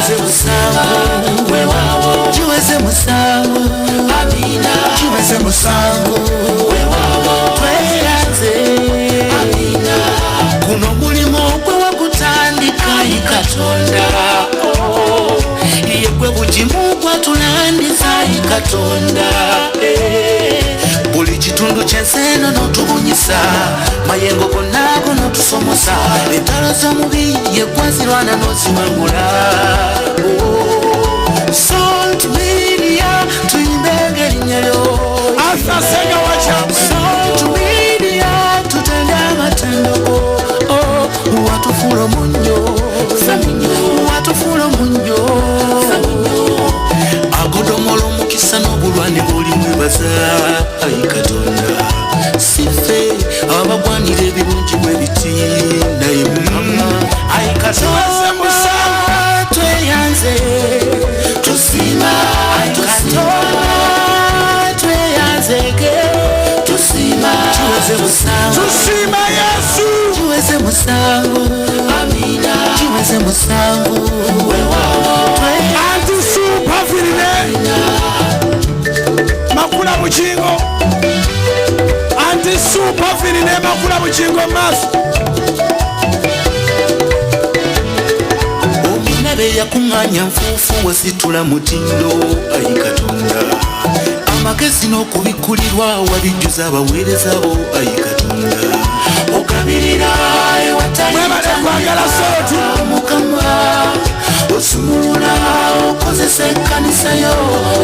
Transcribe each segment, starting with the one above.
chiweze musango wewawo chiweze musango amina chiweze musango wewawo tweyanze amina kuno mulimo gwe wakutandika ikatonda iye gwe bugimu gwatulandiza ikatonda buli kitundu kyenseno notubunyisa mayengo gonago notusomosa entalo z'omubi yekwazirwana noziwangula Salt Media tuyimbe erinnya lyo asasenga wakyamwe Salt Media tutende amatendo watufuula munyo watufuula munyo agodomolo mukisa n'obulwane buli mwebaza ayi katonda sife abagwanira ebirungi bwe biti naye mukama ayi katonda tweyanze tusima ayi katonda tweyanzege tusima chiweze musango tusima Yesu chiweze musango amina chiweze musango wewawo anti super virile makula mukingo anti super virile makula mukingo maso omunabe yakunganya nfuufu wasitula mutindo ayi katonda amagezi n'okubikulirwa wabijjuza abaweereza bo ayi katonda okabirira ewatalikwagala sooti mukama osumulula okozesa ekkanisa yo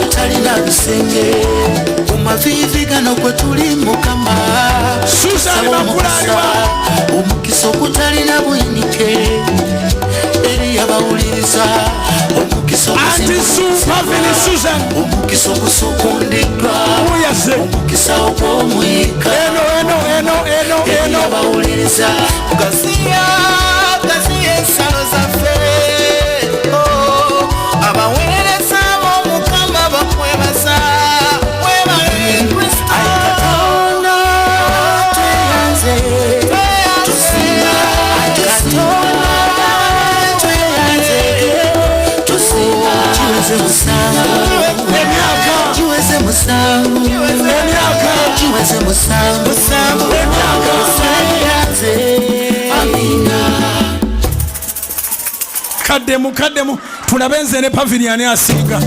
talina bisenge ku maviivi gano kwe tuli mukama omukisa okutalina buyinike eri abawuliriza omukisa ogusukundiddwa omukisa ogw'omwika eri abawuliriza gaziya ensalo zaffe abaweereza b'omukama bakwebaza webale Kristo katonda tweyanze tusima katonda tweyanze tusima chiweze musango chiweze musango chiweze musango tweyanze amina kaddemu tulabenze ne pavilion asinga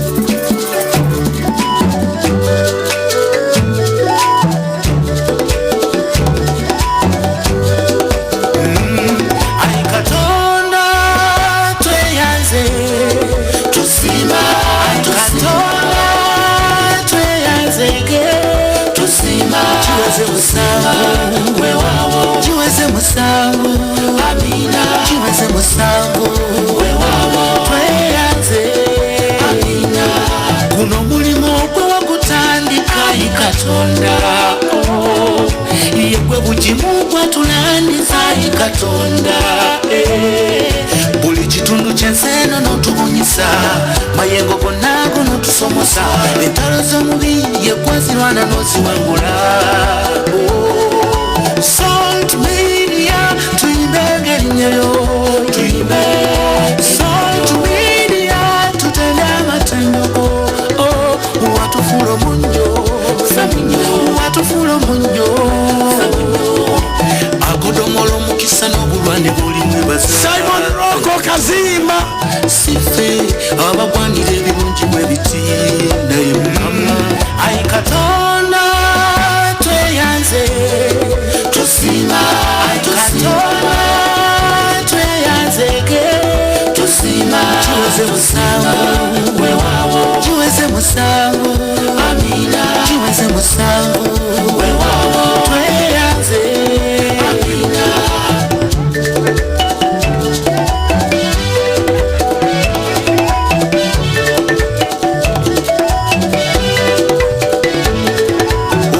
ayi katonda tweyanze tusima katonda tweyanzege tusima chiweze musango wewawo chiweze musango amina chiweze musango wewawo tweyanze amina kuno mulimo gwe wakutandika ikatonda iye gwe bugimu gwatulandiza ikatonda buli kitundu kyenseno notubunyisa mayengo gonago notusomosa entalo z'omubi yekwazirwana noziwangula Salt Media tuyimbe erinnya lyo tuyimbe Salt Media tutende amatendo watufuula munyo watufuula munyo agodomolo mukisa n'obulwane buli mwebaza Simon Roko Kazimba sife abagwanira ebirungi bwe biti naye mukama ayi katonda tweyanze tusima katonda tweyanzege tusima chiweze musango wewawo chiweze musango amina chiweze musango wewawo tweyanze amina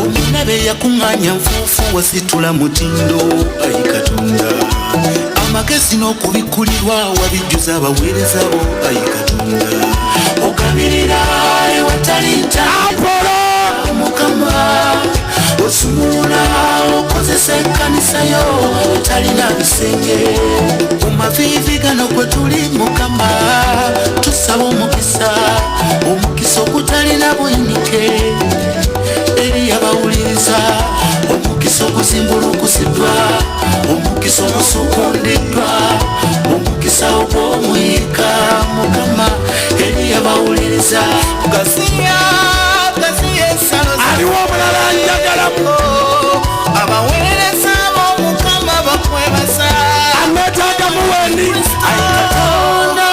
omunabe yakunganya nfuufu wasitula mutindo ayi katonda amagezi n'okubikulirwa wabijjuza abaweereza bo ayi katonda okabirira ewatali ntambula mukama osumulula okozesa ekkanisa yo talina bisenge ku maviivi gano kwe tuli mukama tusaba omukisa, omukisa ogutalina buyinike eri abawuliriza, omukisa oguzimbulukusiddwa, omukisa ogusukundiddwa, omukisa ogw'omwika Mukama eri abawuliriza. Gaziya ensalo aliwo omulala njagalamu abaweereza b'Omukama bakwebaza, aneetaaga muwendi Katonda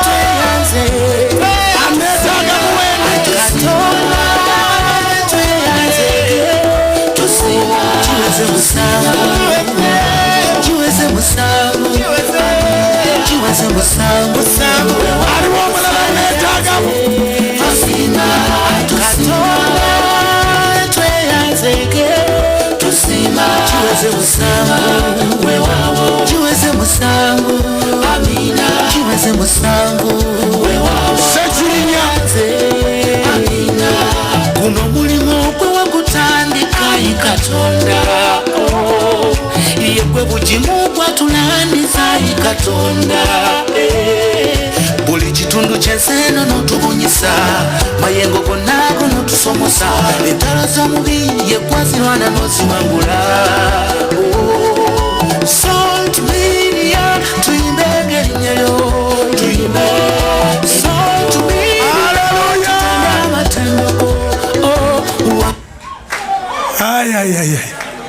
tweyanze, aneetaaga muwendi Katonda tweyanze, tusiima kiweze musango, kiweze musango, kiweze musango, aliwo omulala aneetaagamu tusiima Katonda tweyanze, tusiima kiweze musango, weewaawo kiweze musango, amina kiweze musango, weewaawo sekirinya amina. Guno mulimu gwe wagutandika ye Katonda, ye gwe bugimu gwatulandiza ye Katonda. Buli kitundu ky'ensi eno n'otubunyisa, mayengo gonna go n'otusomosa, entalo z'omubi ye gwazirwana n'oziwangula.